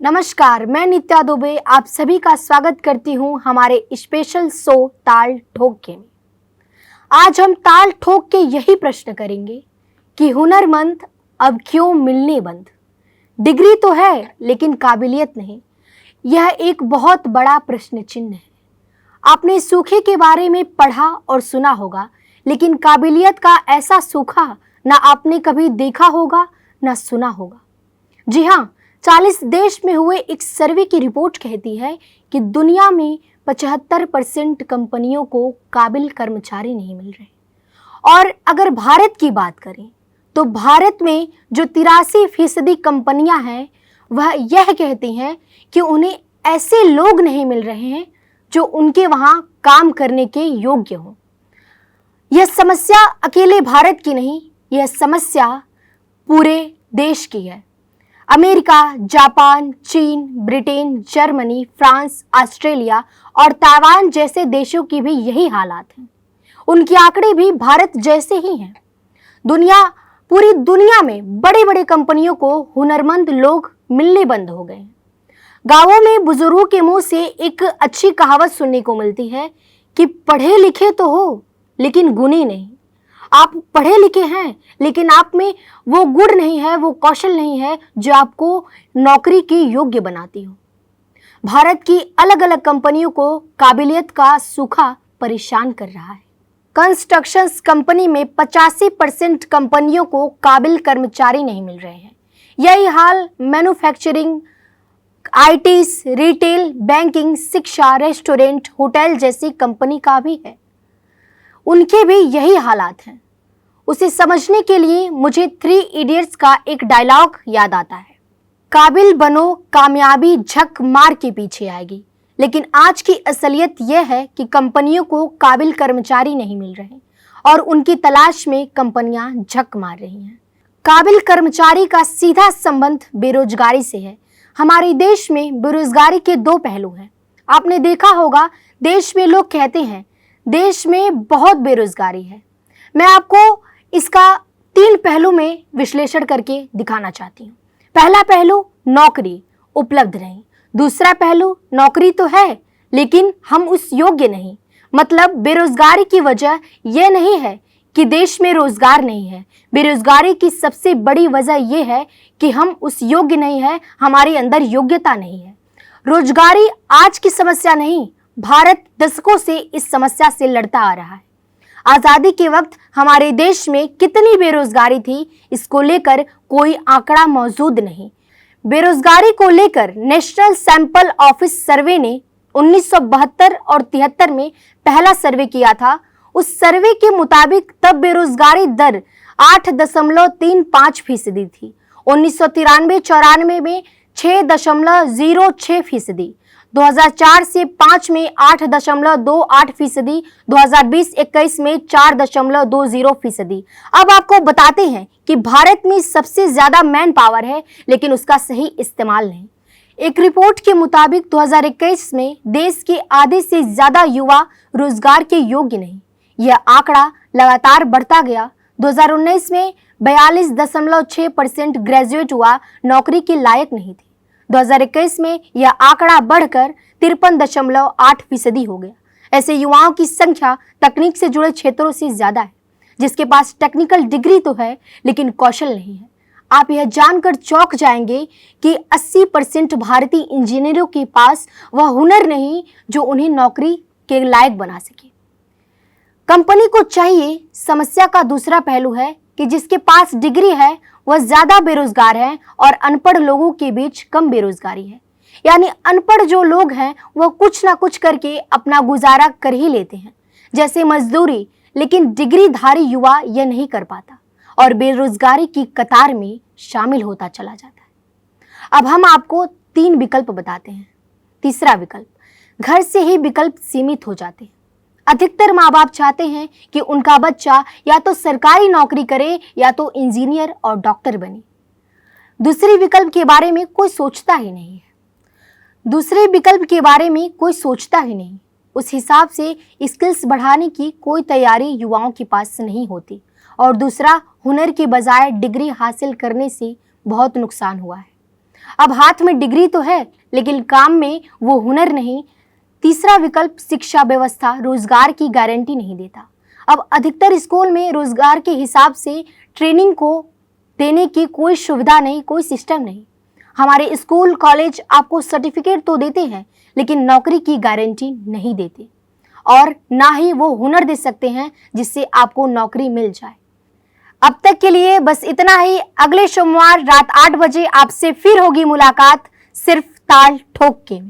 नमस्कार, मैं नित्या दुबे आप सभी का स्वागत करती हूं हमारे स्पेशल शो ताल ठोक के में। आज हम ताल ठोक के यही प्रश्न करेंगे कि हुनरमंद अब क्यों मिलने बंद। डिग्री तो है लेकिन काबिलियत नहीं, यह एक बहुत बड़ा प्रश्न चिन्ह है। आपने सूखे के बारे में पढ़ा और सुना होगा, लेकिन काबिलियत का ऐसा सूखा ना आपने कभी देखा होगा ना सुना होगा। जी हाँ, 40 देश में हुए एक सर्वे की रिपोर्ट कहती है कि दुनिया में 75% कंपनियों को काबिल कर्मचारी नहीं मिल रहे। और अगर भारत की बात करें तो भारत में जो 83% कंपनियां हैं वह यह कहती हैं कि उन्हें ऐसे लोग नहीं मिल रहे हैं जो उनके वहां काम करने के योग्य हों। यह समस्या अकेले भारत की नहीं, यह समस्या पूरे देश की है। अमेरिका, जापान, चीन, ब्रिटेन, जर्मनी, फ्रांस, ऑस्ट्रेलिया और ताइवान जैसे देशों की भी यही हालात हैं। उनके आंकड़े भी भारत जैसे ही हैं। पूरी दुनिया में बड़े बड़े कंपनियों को हुनरमंद लोग मिलने बंद हो गए हैं। गांवों में बुजुर्गों के मुंह से एक अच्छी कहावत सुनने को मिलती है कि पढ़े लिखे तो हो लेकिन गुणी नहीं। आप पढ़े लिखे हैं लेकिन आप में वो गुण नहीं है, वो कौशल नहीं है जो आपको नौकरी के योग्य बनाती हो। भारत की अलग अलग कंपनियों को काबिलियत का सूखा परेशान कर रहा है। कंस्ट्रक्शन कंपनी में 85% कंपनियों को काबिल कर्मचारी नहीं मिल रहे हैं। यही हाल मैन्युफैक्चरिंग, आईटी, रिटेल, बैंकिंग, शिक्षा, रेस्टोरेंट, होटल जैसी कंपनी का भी है। उनके भी यही हालात हैं। उसे समझने के लिए मुझे 3 इडियट्स का एक डायलॉग याद आता है। काबिल बनो, कामयाबी झक मार के पीछे आएगी। लेकिन आज की असलियत यह है कि कंपनियों को काबिल कर्मचारी नहीं मिल रहे और उनकी तलाश में कंपनियां झक मार रही हैं। काबिल कर्मचारी का सीधा संबंध बेरोजगारी से है। हमारे देश में बेरोजगारी के 2 पहलू हैं। आपने देखा होगा, देश में लोग कहते हैं देश में बहुत बेरोजगारी है। मैं आपको इसका 3 पहलू में विश्लेषण करके दिखाना चाहती हूँ। पहला पहलू, नौकरी उपलब्ध नहीं। दूसरा पहलू, नौकरी तो है लेकिन हम उस योग्य नहीं। मतलब बेरोजगारी की वजह यह नहीं है कि देश में रोजगार नहीं है। बेरोजगारी की सबसे बड़ी वजह यह है कि हम उस योग्य नहीं है, हमारे अंदर योग्यता नहीं है। रोजगारी आज की समस्या नहीं, भारत दशकों से इस समस्या से लड़ता आ रहा है। आजादी के वक्त हमारे देश में कितनी बेरोजगारी थी, इसको लेकर कोई आंकड़ा मौजूद नहीं। बेरोजगारी को लेकर नेशनल सैंपल ऑफिस सर्वे ने 1972 और 73 में पहला सर्वे किया था। उस सर्वे के मुताबिक तब बेरोजगारी दर 8.35% थी। 1993-94 में 6.06%, 2004 से 5 में 8.28%, 2020-21 में 4.20%। अब आपको बताते हैं कि भारत में सबसे ज्यादा मैन पावर है लेकिन उसका सही इस्तेमाल नहीं। एक रिपोर्ट के मुताबिक 2021 में देश के आधे से ज्यादा युवा रोजगार के योग्य नहीं। यह आंकड़ा लगातार बढ़ता गया। 2019 में 42.6% ग्रेजुएट हुआ नौकरी के लायक नहीं थे। 2021 में यह आंकड़ा बढ़कर 53.8% हो गया। ऐसे युवाओं की संख्या तकनीक से जुड़े क्षेत्रों से ज्यादा है, जिसके पास टेक्निकल डिग्री तो है लेकिन कौशल नहीं है। आप यह जानकर चौंक जाएंगे कि 80% भारतीय इंजीनियरों के पास वह हुनर नहीं जो उन्हें नौकरी के लायक बना सके। कंपनी को चाहिए। समस्या का दूसरा पहलू है कि जिसके पास डिग्री है वह ज्यादा बेरोजगार है और अनपढ़ लोगों के बीच कम बेरोजगारी है। यानी अनपढ़ जो लोग हैं वह कुछ ना कुछ करके अपना गुजारा कर ही लेते हैं, जैसे मजदूरी, लेकिन डिग्रीधारी युवा यह नहीं कर पाता और बेरोजगारी की कतार में शामिल होता चला जाता है। अब हम आपको 3 विकल्प बताते हैं। तीसरा विकल्प, घर से ही विकल्प सीमित हो जाते हैं। अधिकतर माँ बाप चाहते हैं कि उनका बच्चा या तो सरकारी नौकरी करे या तो इंजीनियर और डॉक्टर बने। दूसरे विकल्प के बारे में कोई सोचता ही नहीं। उस हिसाब से स्किल्स बढ़ाने की कोई तैयारी युवाओं के पास नहीं होती। और दूसरा, हुनर के बजाय डिग्री हासिल करने से बहुत नुकसान हुआ है। अब हाथ में डिग्री तो है लेकिन काम में वो हुनर नहीं। तीसरा विकल्प, शिक्षा व्यवस्था रोजगार की गारंटी नहीं देता। अब अधिकतर स्कूल में रोजगार के हिसाब से ट्रेनिंग को देने की कोई सुविधा नहीं, कोई सिस्टम नहीं। हमारे स्कूल कॉलेज आपको सर्टिफिकेट तो देते हैं लेकिन नौकरी की गारंटी नहीं देते और ना ही वो हुनर दे सकते हैं जिससे आपको नौकरी मिल जाए। अब तक के लिए बस इतना ही। अगले सोमवार रात 8 बजे आपसे फिर होगी मुलाकात, सिर्फ ताल ठोक के।